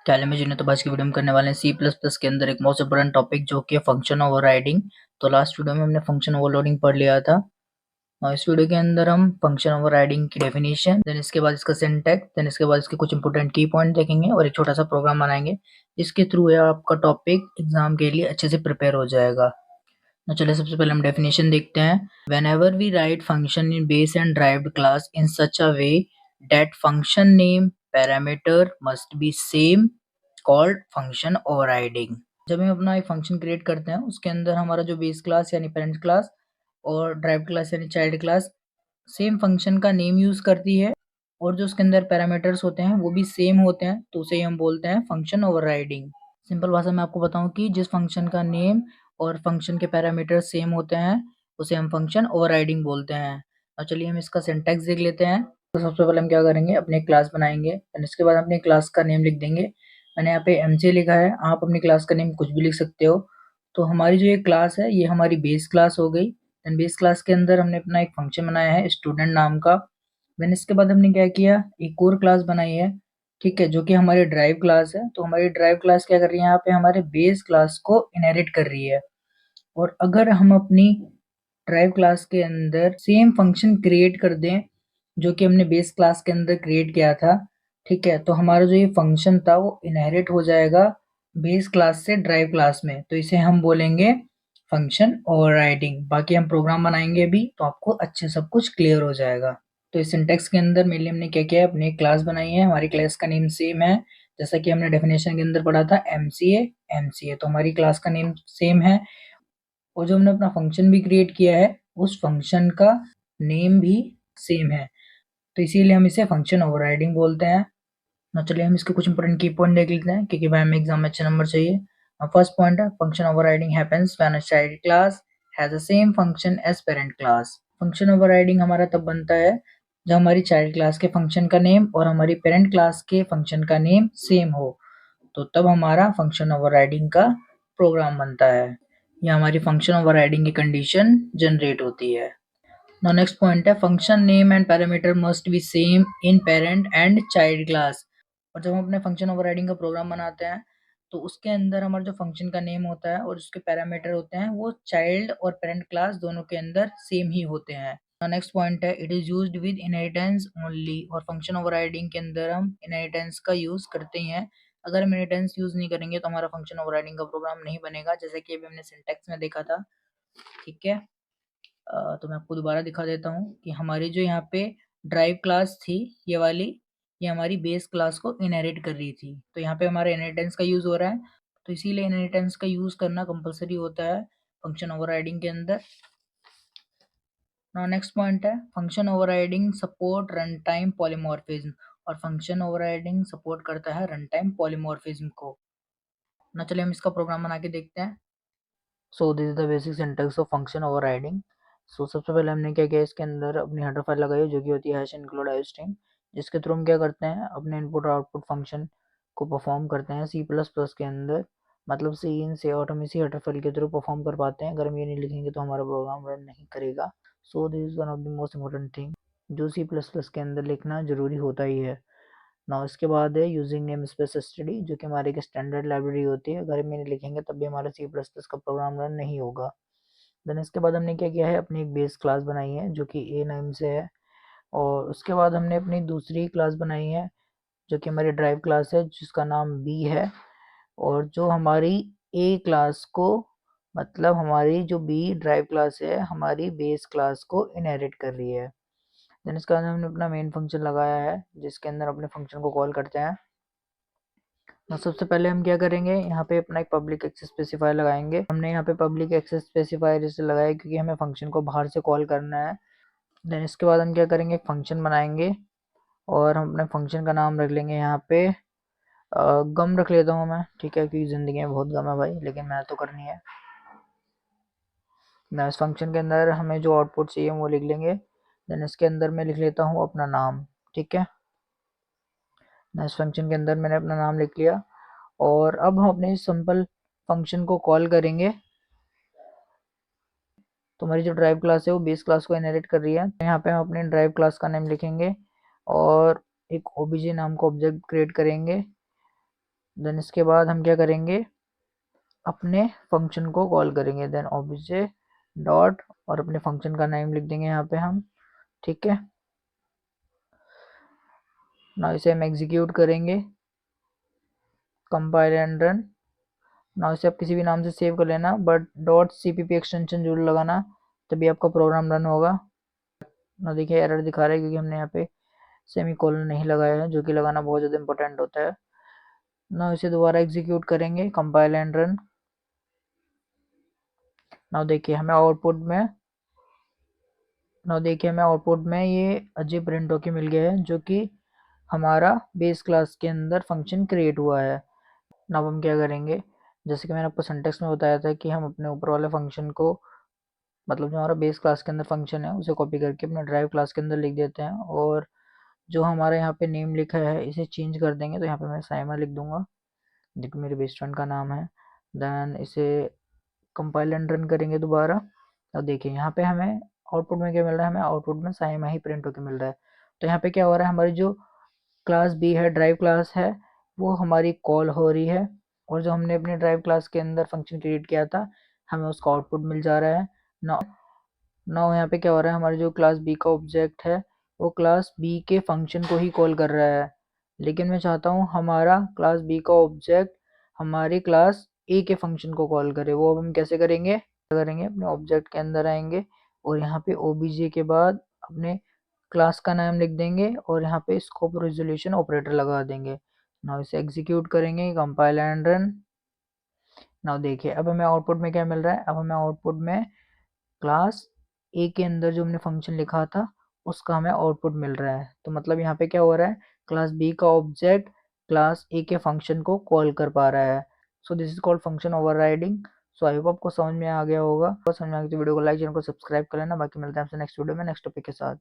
क्या में जिन्हें तो आज की वीडियो में करने वाले हैं सी प्लस प्लस के अंदर एक मोस्ट इंपोर्टेंट टॉपिक जो कि है फंक्शन ओवरराइडिंग। तो लास्ट वीडियो में हमने फंक्शन ओवरलोडिंग पढ़ लिया था और इस वीडियो के अंदर हम फंक्शन ओवरराइडिंग की डेफिनेशन, देन इसके बाद इसका सिंटैक्स, देन इसके बाद इसके कुछ इंपोर्टेंट की पॉइंट देखेंगे और एक छोटा सा प्रोग्राम बनाएंगे जिसके थ्रू आपका टॉपिक एग्जाम के लिए अच्छे से प्रिपेयर हो जाएगा। तो चलिए सबसे पहले हम डेफिनेशन देखते हैं। Whenever we write function in base and derived class in such a way that function name parameter must be same called function overriding। जब हम अपना एक फंक्शन क्रिएट करते हैं उसके अंदर हमारा जो बेस क्लास यानी पेरेंट क्लास और ड्राइव क्लास यानी चाइल्ड क्लास सेम फंक्शन का नेम यूज करती है और जो उसके अंदर पैरामीटर्स होते हैं वो भी सेम होते हैं, तो उसे हम बोलते हैं फंक्शन ओवरराइडिंग। सिंपल भाषा में आपको बताऊं कि जिस फंक्शन का नेम और फंक्शन के पैरामीटर सेम होते हैं उसे हम फंक्शन ओवरराइडिंग बोलते हैं। और चलिए हम इसका सिंटैक्स देख लेते हैं। तो सबसे पहले हम क्या करेंगे, अपने क्लास बनाएंगे और इसके बाद अपने क्लास का नेम लिख देंगे। मैंने यहाँ पे एमजे लिखा है, आप अपनी क्लास का नेम कुछ भी लिख सकते हो। तो हमारी जो ये क्लास है ये हमारी बेस क्लास हो गई। देन बेस क्लास के अंदर हमने अपना एक फंक्शन बनाया है स्टूडेंट नाम का। देन इसके बाद हमने क्या किया, एक और क्लास बनाई है, ठीक है, जो कि हमारी ड्राइव क्लास है। तो हमारी ड्राइव क्लास क्या कर रही है, यहाँ पे हमारे बेस क्लास को इनहेरिट कर रही है। और अगर हम अपनी ड्राइव क्लास के अंदर सेम फंक्शन क्रिएट कर दें जो कि हमने बेस क्लास के अंदर क्रिएट किया था, ठीक है, तो हमारा जो ये फंक्शन था वो इनहेरिट हो जाएगा बेस क्लास से ड्राइव क्लास में। तो इसे हम बोलेंगे फंक्शन ओवरराइडिंग। बाकी हम प्रोग्राम बनाएंगे भी तो आपको अच्छे सब कुछ क्लियर हो जाएगा। तो इस सिंटैक्स के अंदर मेनली हमने क्या किया है, अपनी एक क्लास बनाई है, हमारी क्लास का नेम सेम है जैसा कि हमने डेफिनेशन के अंदर पढ़ा था एमसीए। तो हमारी क्लास का नेम सेम है और जो हमने अपना फंक्शन भी क्रिएट किया है उस फंक्शन का नेम भी सेम है, तो इसीलिए हम इसे फंक्शन ओवरराइडिंग बोलते हैं। ना चलिए हम इसके कुछ इंपोर्टेंट की पॉइंट देख लेते हैं क्योंकि भाई हमें एग्जाम में अच्छे नंबर चाहिए। फर्स्ट पॉइंट है function overriding happens when a child class has the same function as parent class. Function overriding हमारा तब बनता है जब हमारी चाइल्ड क्लास के फंक्शन का नेम और हमारी पेरेंट क्लास के फंक्शन का नेम सेम हो, तो तब हमारा फंक्शन ओवरराइडिंग का प्रोग्राम बनता है या हमारी फंक्शन ओवरराइडिंग की कंडीशन जनरेट होती है। नाउ नेक्स्ट पॉइंट है function name and parameter must be same in parent and child class. और जब हम अपने फंक्शन ओवरराइडिंग का प्रोग्राम बनाते हैं तो उसके अंदर हमारा जो फंक्शन का नेम होता है और उसके पैरामीटर होते हैं वो चाइल्ड और पेरेंट क्लास दोनों के अंदर सेम ही होते हैं। नेक्स्ट पॉइंट है it is used with inheritance only. और फंक्शन ओवरराइडिंग के अंदर हम इनहेरिटेंस का यूज करते हैं। अगर हम इनहेरिटेंस यूज नहीं करेंगे तो हमारा फंक्शन ओवरराइडिंग का प्रोग्राम नहीं बनेगा, जैसे कि अभी हमने सिंटैक्स में देखा था। ठीक है, तो मैं आपको दोबारा दिखा देता हूँ कि हमारी जो यहाँ पे ड्राइव क्लास थी ये वाली, ये हमारी बेस क्लास को इनहेरिट कर रही थी। तो यहाँ पे हमारा इनहेरिटेंस का यूज हो रहा है, तो इसीलिए इनहेरिटेंस का यूज करना कंपलसरी होता है फंक्शन ओवरराइडिंग के अंदर। नेक्स्ट पॉइंट है function overriding support run time polymorphism. और फंक्शन ओवरराइडिंग सपोर्ट करता है रन टाइम पॉलीमॉर्फिज्म को। ना चलिए हम इसका प्रोग्राम बना के देखते हैं। So this is the basic syntax of function overriding. So सबसे पहले हमने क्या किया, इसके अंदर अपनी हेडर फाइल लगाई जो कि होती है हैश इंक्लूड स्ट्रिंग, जिसके थ्रू हम क्या करते हैं अपने इनपुट और आउटपुट फंक्शन को परफॉर्म करते हैं सी प्लस प्लस के अंदर। मतलब सी इन से आउट हम इसी हेडर फाइल के थ्रू परफॉर्म कर पाते हैं। अगर हम ये नहीं लिखेंगे तो हमारा प्रोग्राम रन नहीं करेगा। सो this is one of the most important thing जो सी प्लस प्लस के अंदर लिखना जरूरी होता ही है ना। इसके बाद है यूजिंग नेम स्पेस स्टडी, जो कि हमारी एक स्टैंडर्ड लाइब्रेरी होती है। अगर हम ये लिखेंगे तब भी हमारा सी प्लस प्लस का प्रोग्राम रन नहीं होगा। देन इसके बाद हमने क्या किया है, अपनी एक बेस क्लास बनाई है जो कि ए नाम से है। और उसके बाद हमने अपनी दूसरी क्लास बनाई है जो कि हमारी ड्राइव क्लास है जिसका नाम बी है। और जो हमारी ए क्लास को, मतलब हमारी जो बी ड्राइव क्लास है हमारी बेस क्लास को इनहेरिट कर रही है। देन इसके बाद हमने अपना मेन फंक्शन लगाया है जिसके अंदर अपने फंक्शन को कॉल करते हैं। तो सबसे पहले हम क्या करेंगे, यहाँ पे अपना एक पब्लिक एक्सेस स्पेसिफायर लगाएंगे। हमने यहाँ पे पब्लिक एक्सेस स्पेसिफायर इसलिए लगाया क्योंकि हमें फंक्शन को बाहर से कॉल करना है। देन इसके बाद हम क्या करेंगे, एक फंक्शन बनाएंगे और हम अपने फंक्शन का नाम रख लेंगे यहाँ पे गम रख लेता हूँ मैं, ठीक है, क्योंकि ज़िंदगी में बहुत गम है भाई, लेकिन मेहनत तो करनी है। मैं इस फंक्शन के अंदर हमें जो आउटपुट चाहिए वो लिख लेंगे। देन इसके अंदर मैं लिख लेता हूँ अपना नाम, ठीक है। इस फंक्शन के अंदर मैंने अपना नाम लिख लिया और अब हम अपने सिंपल फंक्शन को कॉल करेंगे। तो हमारी जो ड्राइव क्लास है वो बेस क्लास को इनहेरिट कर रही है। तो यहाँ पे हम अपने ड्राइव क्लास का नेम लिखेंगे और एक ओबीजे नाम का ऑब्जेक्ट क्रिएट करेंगे देन इसके बाद हम क्या करेंगे, अपने फंक्शन को कॉल करेंगे। देन ऑब्जेक्ट डॉट और अपने फंक्शन का नाम लिख देंगे यहाँ पे हम, ठीक है। ना इसे हम एग्जीक्यूट करेंगे, कंपाइल एंड रन। ना इसे आप किसी भी नाम से सेव कर लेना, बट डॉट सीपीपी एक्सटेंशन जरूर लगाना, तभी आपका प्रोग्राम रन होगा। ना देखिए एरर दिखा रहा है क्योंकि हमने यहाँ पे सेमी कोलन नहीं लगाया है, जो कि लगाना बहुत ज़्यादा इंपॉर्टेंट होता है। ना इसे दोबारा एग्जीक्यूट करेंगे, कंपाइल एंड रन। ना देखिए हमें आउटपुट में ये अजय प्रिंट होके मिल गया है, जो कि हमारा बेस क्लास के अंदर फंक्शन क्रिएट हुआ है। अब हम क्या करेंगे, जैसे कि मैंने आपको सिंटेक्स में बताया था कि हम अपने ऊपर वाले फंक्शन को, मतलब जो हमारा बेस क्लास के अंदर फंक्शन है उसे कॉपी करके अपने ड्राइव क्लास के अंदर लिख देते हैं, और जो हमारा यहाँ पे नेम लिखा है इसे चेंज कर देंगे। तो यहाँ पे मैं साइमा लिख दूंगा, जो कि मेरे बेस्ट फ्रेंड का नाम है। देन इसे कंपाइल एंड रन करेंगे दोबारा। अब देखिए यहाँ पे हमें आउटपुट में क्या मिल रहा है, हमें आउटपुट में साइमा ही प्रिंट होकर मिल रहा है। तो यहाँ पे क्या हो रहा है, हमारी जो क्लास बी है, ड्राइव क्लास है, वो हमारी कॉल हो रही है, और जो हमने अपने ड्राइव क्लास के अंदर फंक्शन क्रिएट किया था हमें उसका आउटपुट मिल जा रहा है। नाउ नाउ यहाँ पे क्या हो रहा है, हमारी जो क्लास बी का ऑब्जेक्ट है वो क्लास बी के फंक्शन को ही कॉल कर रहा है, लेकिन मैं चाहता हूँ हमारा क्लास बी का ऑब्जेक्ट हमारी क्लास ए के फंक्शन को कॉल करे। वो अब हम कैसे करेंगे, अपने ऑब्जेक्ट के अंदर आएंगे और यहाँ पे ओबीजे के बाद अपने क्लास का नाम लिख देंगे और यहाँ पे स्कोप रेजोल्यूशन ऑपरेटर लगा देंगे। नाउ इसे एग्जीक्यूट करेंगे, कंपाइल एंड रन। नाउ देखिए अब हमें आउटपुट में क्या मिल रहा है, अब हमें आउटपुट में क्लास ए के अंदर जो हमने फंक्शन लिखा था उसका हमें आउटपुट मिल रहा है। तो मतलब यहाँ पे क्या हो रहा है, क्लास बी का ऑब्जेक्ट क्लास ए के फंक्शन को कॉल कर पा रहा है। सो this is called function overriding. So I hope आपको समझ में आ गया होगा। समझ में आ गया तो वीडियो को लाइक, चैनल को सब्सक्राइब कर लेना। बाकी मिलते हैं आपसे नेक्स्ट वीडियो में नेक्स्ट टॉपिक के साथ।